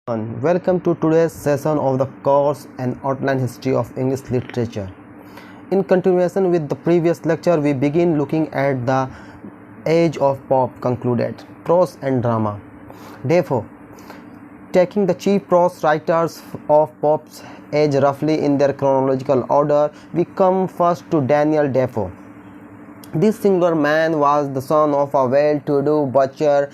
Welcome to today's session of the course and outline history of English literature. In continuation with the previous lecture, we begin looking at the age of pop concluded, prose and drama. Therefore, taking the chief prose writers of pop's age roughly in their chronological order, we come first to Daniel Defoe. This singular man was the son of a well-to-do butcher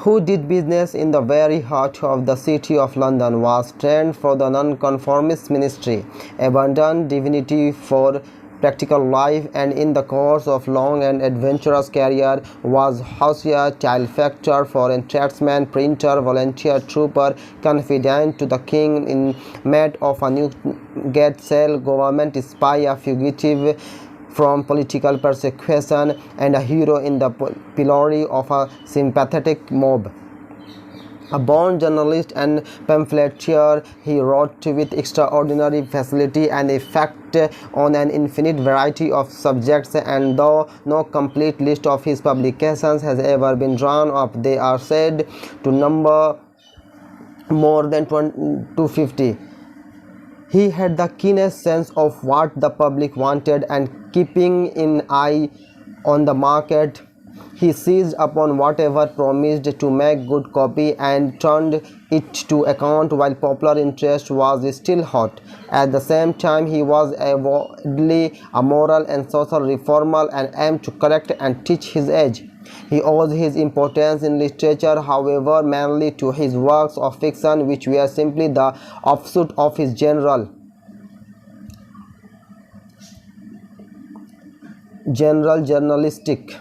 who did business in the very heart of the city of London, was trained for the nonconformist ministry, abandoned divinity for practical life, and in the course of long and adventurous career was hosier, tile-factor, foreign tradesman, printer, volunteer, trooper, confidant to the king, inmate of a Newgate cell, government spy, a fugitive from political persecution, and a hero in the pillory of a sympathetic mob. A born journalist and pamphleteer, he wrote with extraordinary facility and effect on an infinite variety of subjects, and though no complete list of his publications has ever been drawn up, they are said to number more than 250. He had the keenest sense of what the public wanted, and keeping an eye on the market, he seized upon whatever promised to make good copy and turned it to account while popular interest was still hot. At the same time, he was avowedly a moral and social reformer and aimed to correct and teach his age. He owes his importance in literature, however, mainly to his works of fiction, which were simply the offshoot of his general journalistic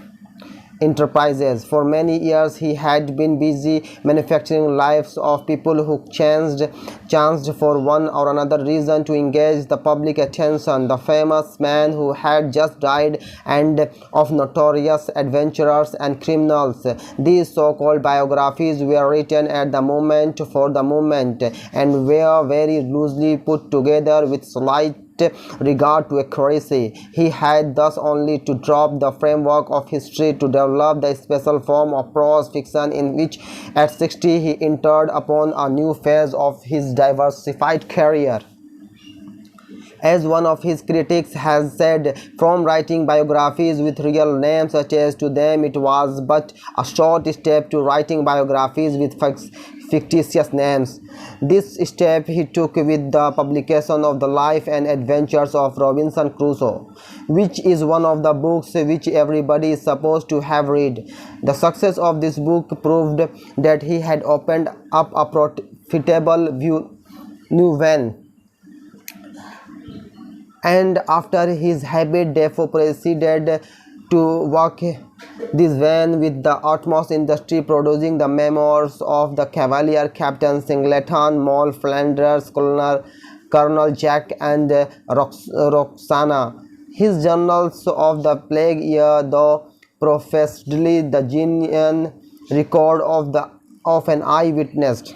enterprises. For many years he had been busy manufacturing lives of people who chanced for one or another reason to engage the public attention. The famous man who had just died, and of notorious adventurers and criminals. These so-called biographies were written at the moment for the moment, and were very loosely put together with slight regard to accuracy. He had thus only to drop the framework of history to develop the special form of prose fiction in which at 60 he entered upon a new phase of his diversified career. As one of his critics has said, from writing biographies with real names attached to them, it was but a short step to writing biographies with fictitious names. This step he took with the publication of the life and adventures of Robinson Crusoe, which is one of the books which everybody is supposed to have read. The success of this book proved that he had opened up a profitable new vein. And after his habit, Defoe proceeded to work this vein with the utmost industry, producing the memoirs of the Cavalier, Captain Singleton, Moll Flanders, Colonel Jack, and Roxana. His journals of the plague year, though professedly the genuine record of an eyewitness,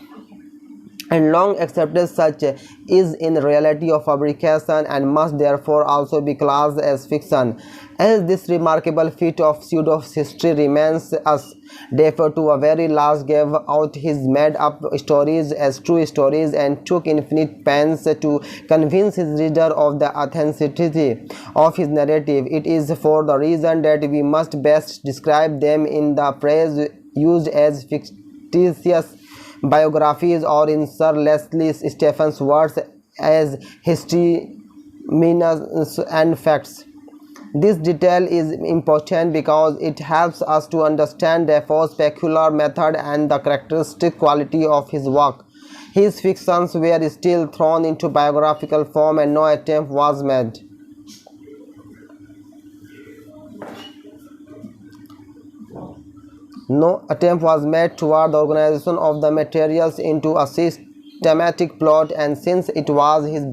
and long accepted such, is in reality of fabrication, and must therefore also be classed as fiction. As this remarkable feat of pseudo-history remains us, Defoe to a very last gave out his made-up stories as true stories, and took infinite pains to convince his reader of the authenticity of his narrative. It is for the reason that we must best describe them in the phrase used as fictitious biographies, or in Sir Leslie Stephen's words, as history, meanings and facts. This detail is important because it helps us to understand Defoe's peculiar method and the characteristic quality of his work. His fictions were still thrown into biographical form, and no attempt was made toward the organization of the materials into a systematic plot, and since it was his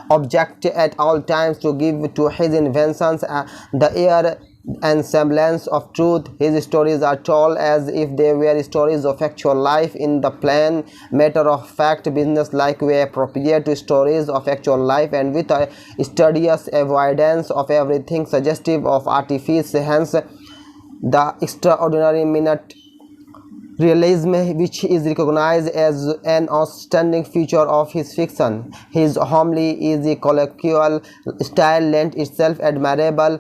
object at all times to give to his inventions the air and semblance of truth, his stories are told as if they were stories of actual life in the plain matter-of-fact business-like way appropriate to stories of actual life, and with a studious avoidance of everything suggestive of artifice. Hence the extraordinary minute realism, which is recognized as an outstanding feature of his fiction. His homely, easy, colloquial style lent itself admirably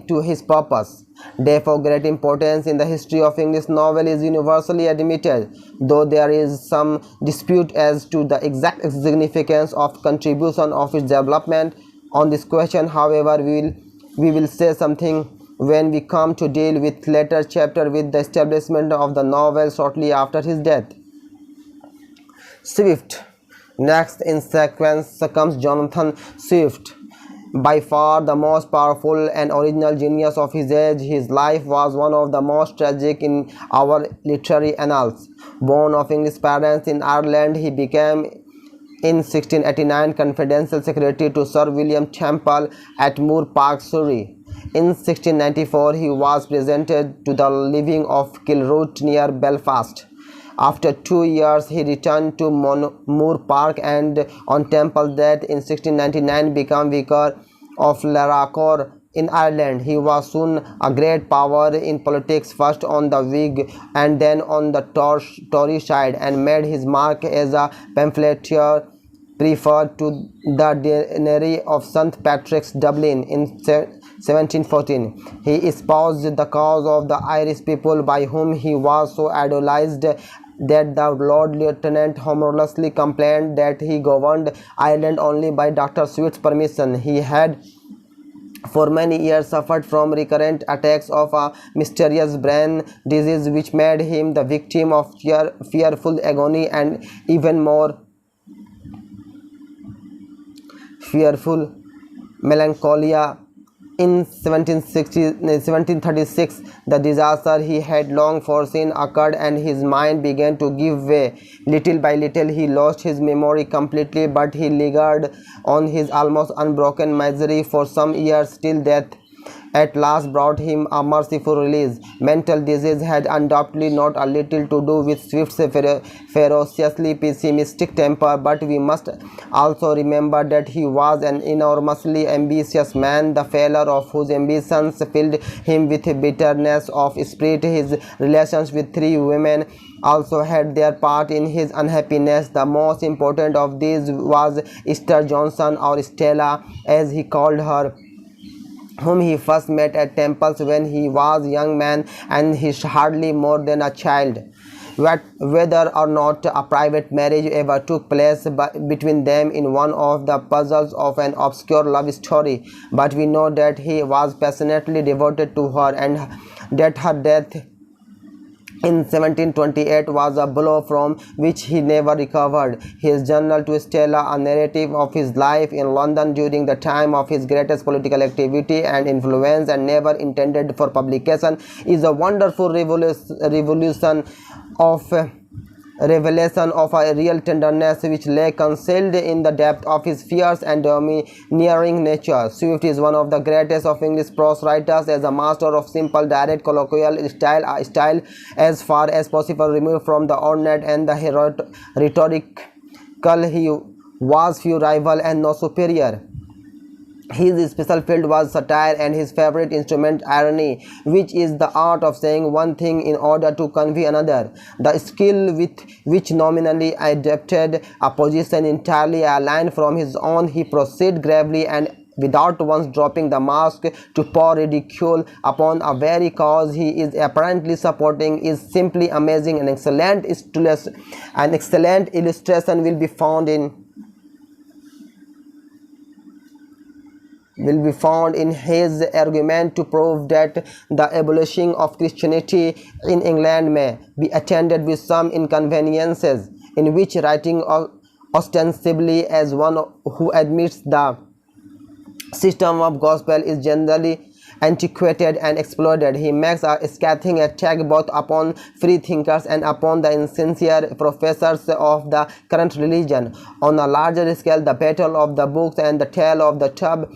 to his purpose. Therefore, great importance in the history of English novel is universally admitted, though there is some dispute as to the exact significance of contribution of its development. On this question, however, we will say something when we come to deal with later chapter with the establishment of the novel shortly after his death. Swift. Next in sequence comes Jonathan Swift. By far the most powerful and original genius of his age, his life was one of the most tragic in our literary annals. Born of English parents in Ireland, he became in 1689 confidential secretary to Sir William Temple at Moor Park, Surrey. In 1694, he was presented to the living of Kilroot near Belfast. After 2 years, he returned to Moor Park and on Temple's death in 1699 became Vicar of Laracor in Ireland. He was soon a great power in politics, first on the Whig and then on the Tory side, and made his mark as a pamphleteer preferred to the deanery of St. Patrick's, Dublin in 1714. He espoused the cause of the Irish people, by whom he was so idolized that the Lord Lieutenant humorously complained that he governed Ireland only by Dr. Swift's permission. He had for many years suffered from recurrent attacks of a mysterious brain disease which made him the victim of fearful agony and even more fearful melancholia. In 1736, the disaster he had long foreseen occurred and his mind began to give way. Little by little he lost his memory completely, but he lingered on his almost unbroken misery for some years till death at last brought him a merciful release. Mental disease had undoubtedly not a little to do with Swift's ferociously pessimistic temper, but we must also remember that he was an enormously ambitious man, the failure of whose ambitions filled him with bitterness of spirit. His relations with 3 women also had their part in his unhappiness. The most important of these was Esther Johnson, or Stella as he called her, whom he first met at Temple's when he was a young man and he hardly more than a child. Whether or not a private marriage ever took place between them in one of the puzzles of an obscure love story, but we know that he was passionately devoted to her and that her death in 1728 was a blow from which he never recovered. His journal to Stella, a narrative of his life in London during the time of his greatest political activity and influence and never intended for publication, is a wonderful revelation of a real tenderness which lay concealed in the depth of his fierce and domineering nature. Swift is one of the greatest of English prose writers, as a master of simple, direct, colloquial style, a style as far as possible removed from the ornate and the rhetorical. He was few rival and no superior. His special field was satire and his favorite instrument irony, which is the art of saying one thing in order to convey another. The skill with which nominally adapted a position entirely aligned from his own, he proceeded gravely and without once dropping the mask to pour ridicule upon a very cause he is apparently supporting, is simply amazing. An excellent illustration will be found in his argument to prove that the abolition of Christianity in England may be attended with some inconveniences, in which, writing ostensibly as one who admits the system of gospel is generally antiquated and exploded, he makes a scathing attack both upon free thinkers and upon the insincere professors of the current religion. On a larger scale, the battle of the books and the tale of the tub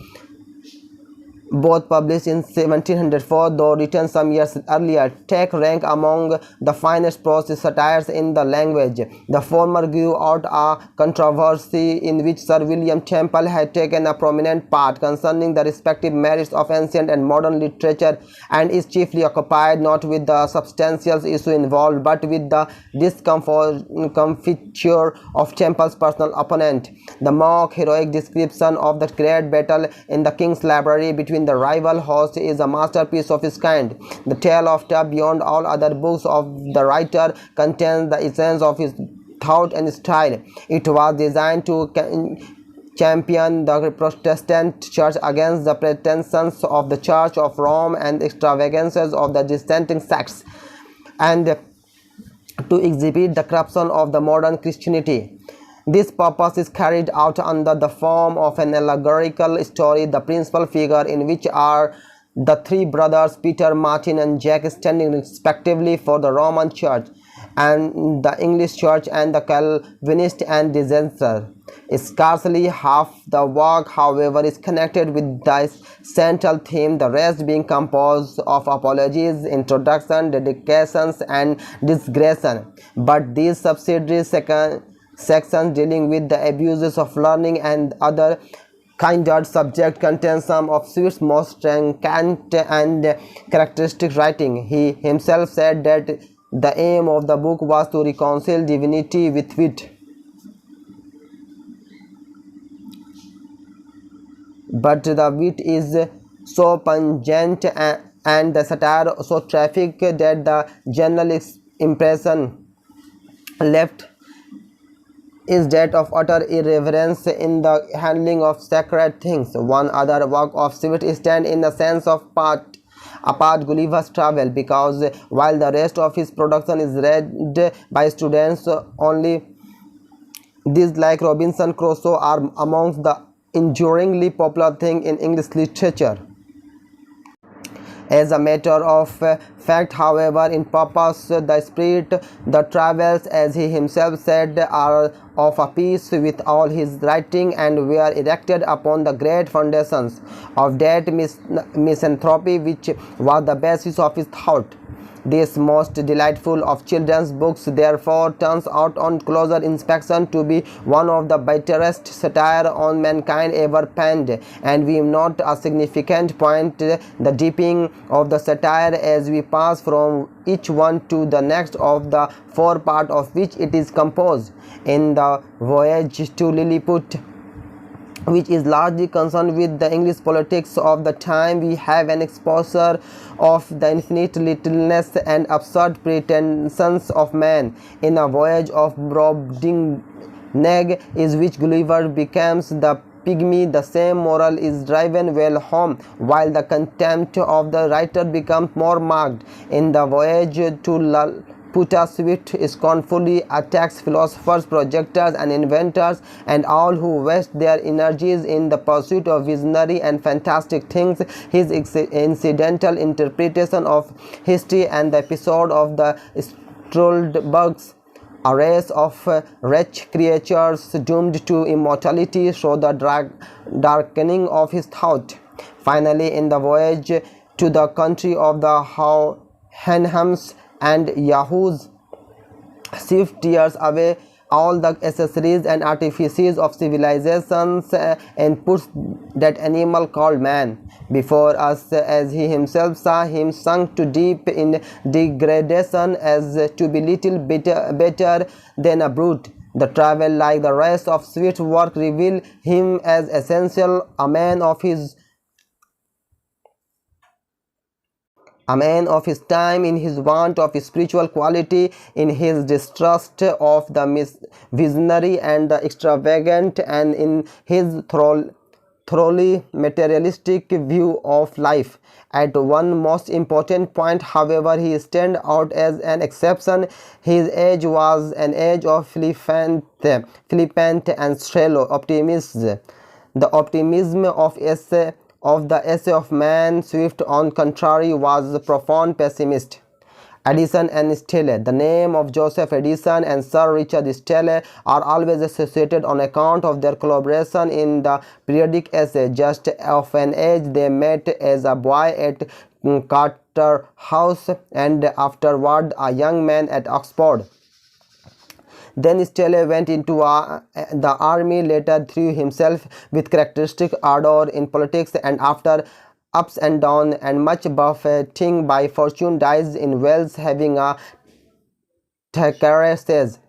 both published in 1704, though written some years earlier, take rank among the finest prose satires in the language. The former grew out a controversy in which Sir William Temple had taken a prominent part concerning the respective merits of ancient and modern literature, and is chiefly occupied not with the substantial issue involved, but with the discomfiture of Temple's personal opponent. The mock heroic description of the great battle in the King's Library between the rival hosts is a masterpiece of its kind. The tale of Tub, beyond all other books of the writer, contains the essence of his thought and style. It was designed to champion the Protestant Church against the pretensions of the Church of Rome and extravagances of the dissenting sects, and to exhibit the corruption of the modern Christianity. This purpose is carried out under the form of an allegorical story, the principal figure in which are the three brothers Peter, Martin, and Jack, standing respectively for the Roman Church and the English Church and the Calvinist and dissenter. Scarcely half the work, however, is connected with this central theme, the rest being composed of apologies, introduction, dedications, and digression. But these subsidiary sections dealing with the abuses of learning and other kindred subject contain some of Swift's most cant and characteristic writing. He himself said that the aim of the book was to reconcile divinity with wit. But the wit is so pungent and the satire so traffic that the general impression left is that of utter irreverence in the handling of sacred things. One other work of Swift stands in the sense of apart Gulliver's Travel, because while the rest of his production is read by students only, these, like Robinson Crusoe, are amongst the enduringly popular thing in English literature. As a matter of fact, however, in purpose, the spirit, the travels, as he himself said, are of a piece with all his writing, and were erected upon the great foundations of that misanthropy which was the basis of his thought. This most delightful of children's books therefore turns out on closer inspection to be one of the bitterest satire on mankind ever penned, and we note a significant point, the deepening of the satire as we pass from each one to the next of the four parts of which it is composed. In the Voyage to Lilliput, which is largely concerned with the English politics of the time, we have an exposure of the infinite littleness and absurd pretensions of man. In A Voyage of Brobdingnag, in which Gulliver becomes the pygmy, the same moral is driven well home, while the contempt of the writer becomes more marked. In The Voyage to Laputa, Swift scornfully attacks philosophers, projectors, and inventors, and all who waste their energies in the pursuit of visionary and fantastic things. His incidental interpretation of history and the episode of the Struldbrugs, a race of wretched creatures doomed to immortality, show the darkening of his thought. Finally, in The Voyage to the Country of the Henhams and Yahoos, Swift tears away all the accessories and artifices of civilizations and puts that animal called man before us, as he himself saw him sunk too deep in degradation as to be little better than a brute. The travel, like the rest of Swift's work, reveal him as essential a man of his time, in his want of spiritual quality, in his distrust of the visionary and the extravagant, and in his thoroughly materialistic view of life. At one most important point, however, he stands out as an exception. His age was an age of flippant and shallow optimism. The optimism of the essay of man, Swift, on contrary, was a profound pessimist. Edison and Stella. The name of Joseph Edison and Sir Richard Stella are always associated on account of their collaboration in the periodic essay. Just of an age, they met as a boy at Carter House and afterward a young man at Oxford. Then Stella went into the army, later threw himself with characteristic ardor in politics, and after ups and downs and much buffeting by fortune dies in Wales, having a Thackeray says,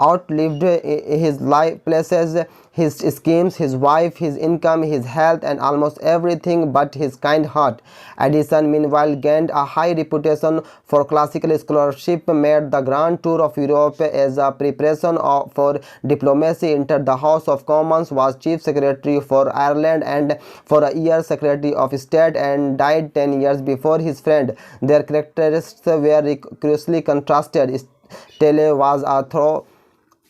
outlived his life, places, his schemes, his wife, his income, his health, and almost everything but his kind heart. Edison, meanwhile, gained a high reputation for classical scholarship, made the grand tour of Europe as a preparation for diplomacy, entered the House of Commons, was chief secretary for Ireland and for a year secretary of state, and died 10 years before his friend. Their characteristics were curiously contrasted. Stella was a thorough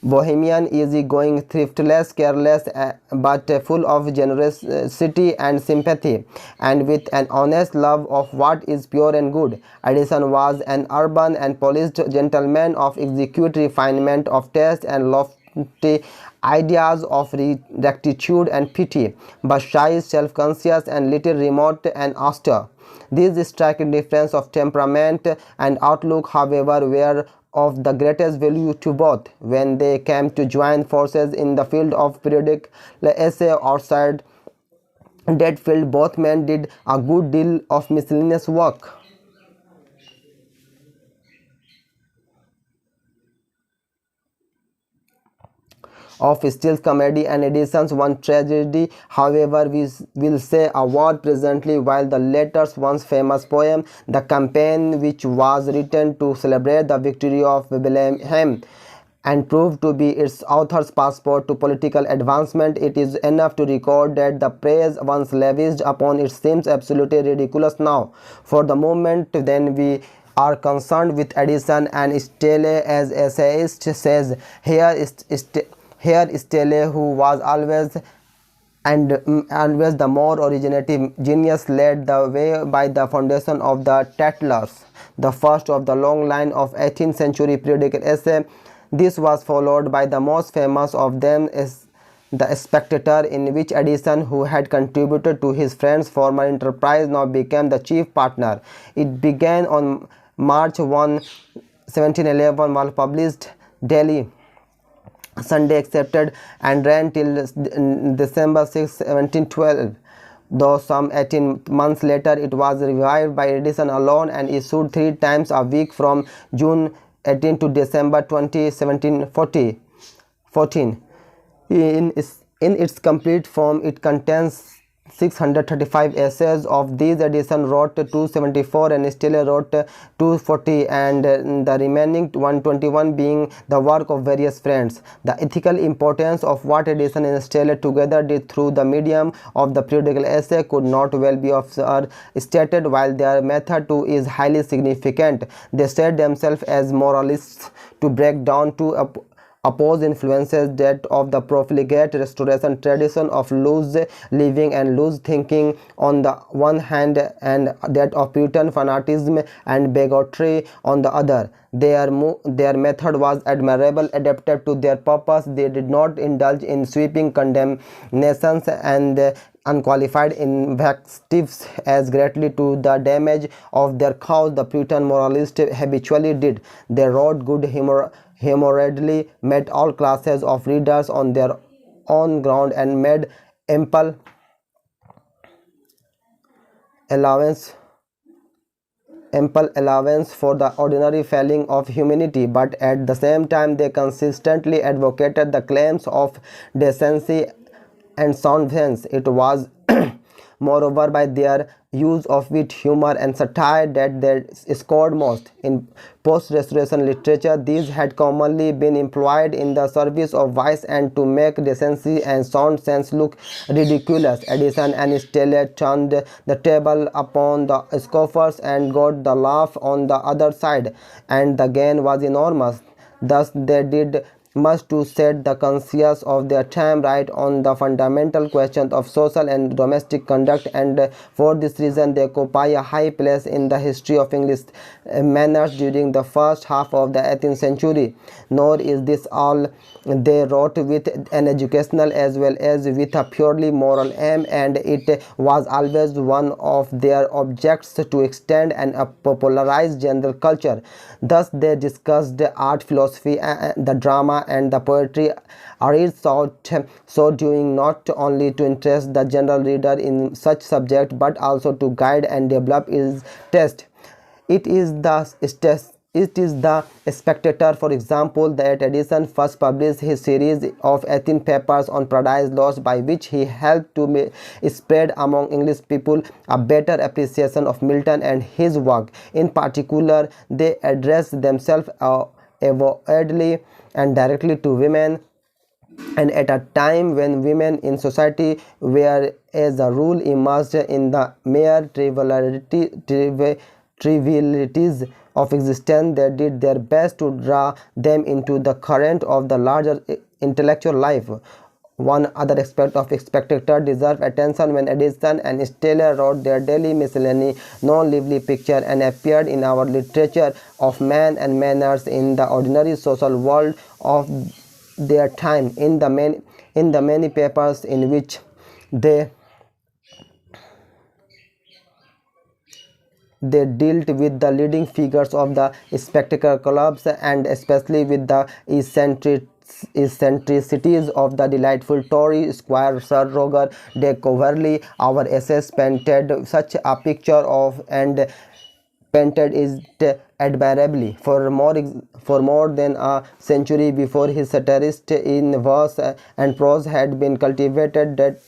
bohemian, easy-going, thriftless, careless, but full of generosity and sympathy, and with an honest love of what is pure and good. Edison was an urban and polished gentleman of exquisite refinement of taste and lofty ideas of rectitude and pity, but shy, self-conscious, and little remote and austere. These striking difference of temperament and outlook, however, were of the greatest value to both when they came to join forces in the field of periodic essay. Outside that field, both men did a good deal of miscellaneous work of Steele's comedy and Edison's one tragedy. However, we will say a word presently, while the latter's once famous poem, The Campaign, which was written to celebrate the victory of Bethlehem and proved to be its author's passport to political advancement, it is enough to record that the praise once lavished upon it seems absolutely ridiculous now. For the moment, then, we are concerned with Edison and Stella, as essayist says. Here Stella, who was always the more originative genius, led the way by the foundation of the Tattlers, the first of the long line of 18th century periodical essay. This was followed by the most famous of them, is The Spectator, in which Edison, who had contributed to his friend's former enterprise, now became the chief partner. It began on March 1, 1711, was published daily, Sunday accepted, and ran till December 6, 1712. Though some 18 months later it was revived by Edison alone and issued 3 times a week from June 18 to December 20, 1714. In its complete form, it contains 635 essays. Of these, Edison wrote 274 and Stella wrote 240, and the remaining 121 being the work of various friends. The ethical importance of what Edison and Stella together did through the medium of the periodical essay could not well be stated, while their method too is highly significant. They set themselves as moralists to break down two oppose influences, that of the profligate restoration tradition of loose living and loose thinking on the one hand, and that of Puritan fanaticism and bigotry on the other. Their method was admirable, adapted to their purpose. They did not indulge in sweeping condemnations and unqualified invectives as greatly to the damage of their cause the Puritan moralists habitually did. They wrote good humorously, met all classes of readers on their own ground, and made ample allowance for the ordinary failing of humanity, but at the same time they consistently advocated the claims of decency and sound sense. It was moreover by their use of wit, humor, and satire that they scored most. In post-restoration literature, these had commonly been employed in the service of vice and to make decency and sound sense look ridiculous. Edison and Stella turned the table upon the scoffers and got the laugh on the other side, and the gain was enormous. Thus they did much to set the conscience of their time right on the fundamental questions of social and domestic conduct, and for this reason they occupy a high place in the history of English manners during the first half of the 18th century. Nor is this all. They wrote with an educational as well as with a purely moral aim, and it was always one of their objects to extend and popularize general culture. Thus they discussed art, philosophy, the drama and the poetry, so doing not only to interest the general reader in such subject but also to guide and develop his taste. It is the Spectator, for example, that Addison first published his series of 18 papers on Paradise Lost, by which he helped to spread among English people a better appreciation of Milton and his work. In particular, they addressed themselves avowedly and directly to women, and at a time when women in society were as a rule immersed in the mere trivialities of existence. They did their best to draw them into the current of the larger intellectual life. One other aspect of Spectator deserves attention. When Addison and Steele wrote their daily miscellany, no lively picture and appeared in our literature of man and manners in the ordinary social world of their time. In the many papers in which they dealt with the leading figures of the spectacle clubs, and especially with the eccentricities of the delightful Tory squire Sir Roger de Coverley, our essays painted such a picture of and painted it admirably. For more than a century before, his satirist in verse and prose had been cultivated that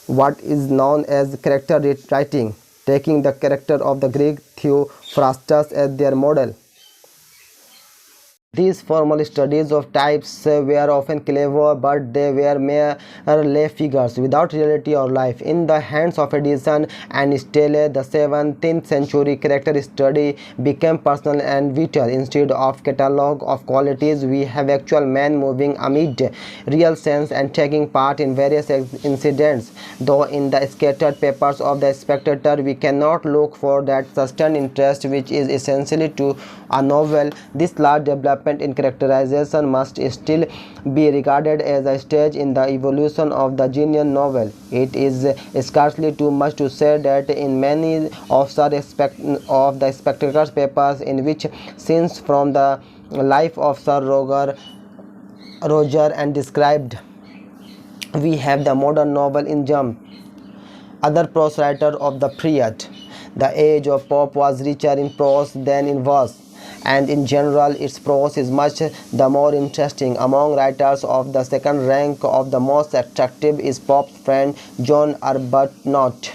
what is known as character writing, taking the character of the Greek Theophrastus as their model. These formal studies of types were often clever, but they were mere lay figures without reality or life. In the hands of Addison and Steele, the 17th century character study became personal and vital. Instead of catalogue of qualities, we have actual men moving amid real sense and taking part in various incidents. Though in the scattered papers of the Spectator we cannot look for that sustained interest which is essentially to a novel, this large development in characterization must still be regarded as a stage in the evolution of the genuine novel. It is scarcely too much to say that in many of the Spectator's papers, in which scenes from the life of Sir Roger and described, we have the modern novel in germ. Other prose writers of the period, the age of Pope, was richer in prose than in verse, and in general its prose is much the more interesting. Among writers of the second rank, of the most attractive is Pope's friend John Arbuthnot,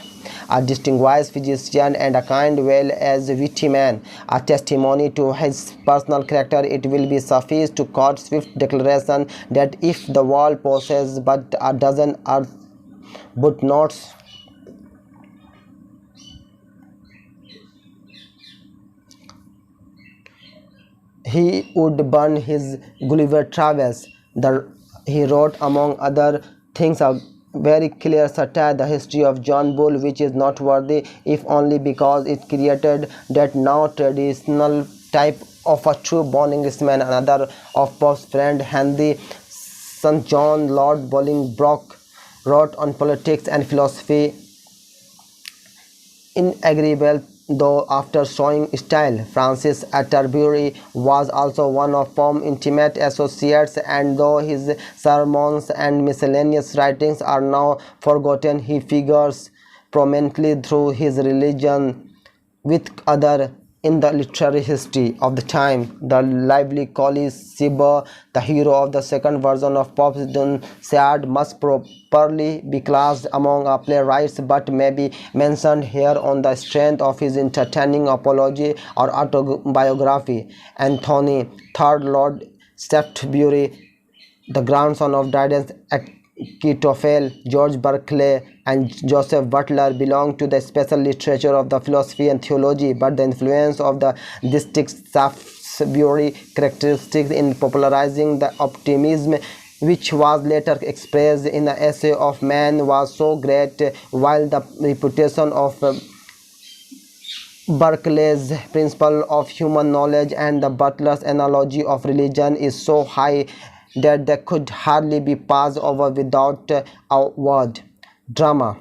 a distinguished physician and a kind well as witty man. A testimony to his personal character, it will be suffice to quote Swift's declaration that if the world possesses but a dozen Arbutnots, he would burn his Gulliver Travels. He wrote, among other things, a very clear satire, The History of John Bull, which is noteworthy if only because it created that now traditional type of a true-born Englishman. Another of Pope's friend, Henry St. John, Lord Bolingbroke, wrote on politics and philosophy in agreeable though after showing style. Francis Atterbury was also one of Pope's intimate associates, and though his sermons and miscellaneous writings are now forgotten, he figures prominently through his religion with other in the literary history of the time. The lively Colley Cibber, the hero of the second version of Pope's Dunciad, must properly be classed among playwrights, but may be mentioned here on the strength of his entertaining apology or autobiography. Anthony III, Lord Shaftesbury, the grandson of Dryden's Achitophel, George Berkeley, and Joseph Butler belong to the special literature of the philosophy and theology, but the influence of the distinct Pop's very characteristics in popularizing the optimism which was later expressed in the essay of Man was so great, while the reputation of Berkeley's principle of human knowledge and the Butler's analogy of religion is so high that they could hardly be passed over without a word. Drama.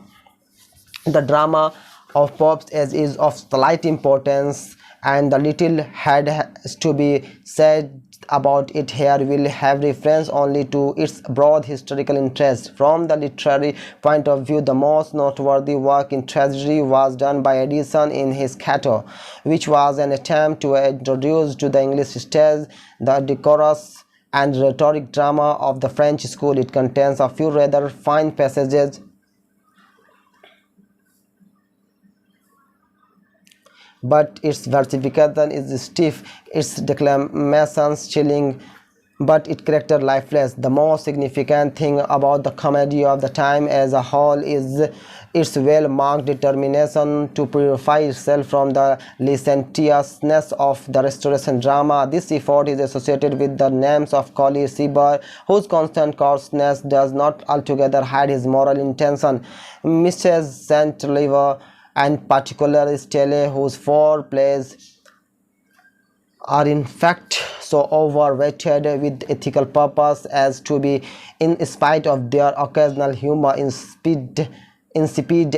The drama of Pope's age is of slight importance, and the little has to be said about it here will have reference only to its broad historical interest. From the literary point of view, the most noteworthy work in tragedy was done by Addison in his Cato, which was an attempt to introduce to the English stage the decorous and rhetoric drama of the French school. It contains a few rather fine passages, but its versification is stiff, its declamations chilling, but its character lifeless. The most significant thing about the comedy of the time as a whole is its well-marked determination to purify itself from the licentiousness of the Restoration drama. This effort is associated with the names of Colley Cibber, whose constant coarseness does not altogether hide his moral intention, Mrs. St. Lever, and particularly Stelle, whose 4 plays are in fact so overweighted with ethical purpose as to be, in spite of their occasional humor, insipid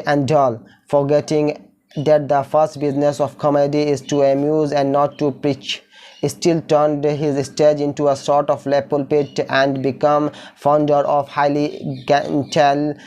and dull, forgetting that the first business of comedy is to amuse and not to preach. Still turned his stage into a sort of lay pulpit and become founder of highly genteel,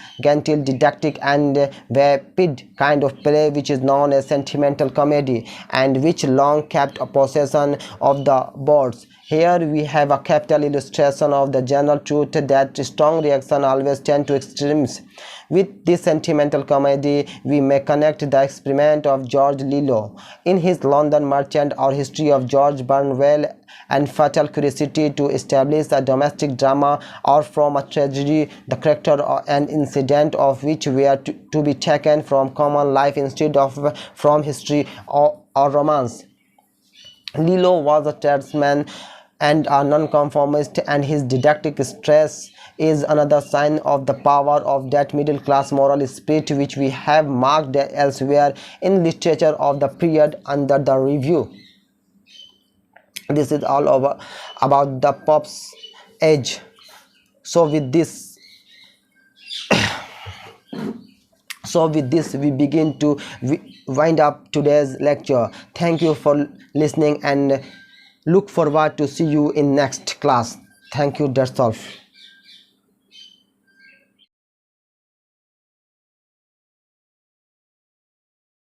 didactic and vapid kind of play which is known as sentimental comedy, and which long kept a possession of the boards. Here we have a capital illustration of the general truth that strong reaction always tend to extremes. With this sentimental comedy, we may connect the experiment of George Lillo in his London Merchant or history of George Burnwell and Fatal Curiosity to establish a domestic drama, or from a tragedy the character and incident of which were to be taken from common life instead of from history or romance. Lillo was a tradesman and a nonconformist, and his didactic stress is another sign of the power of that middle-class moral spirit which we have marked elsewhere in literature of the period under the review. This is all over about the Pope's age. So with this we begin to wind up today's lecture. Thank you for listening and look forward to see you in next class. Thank you. That's all.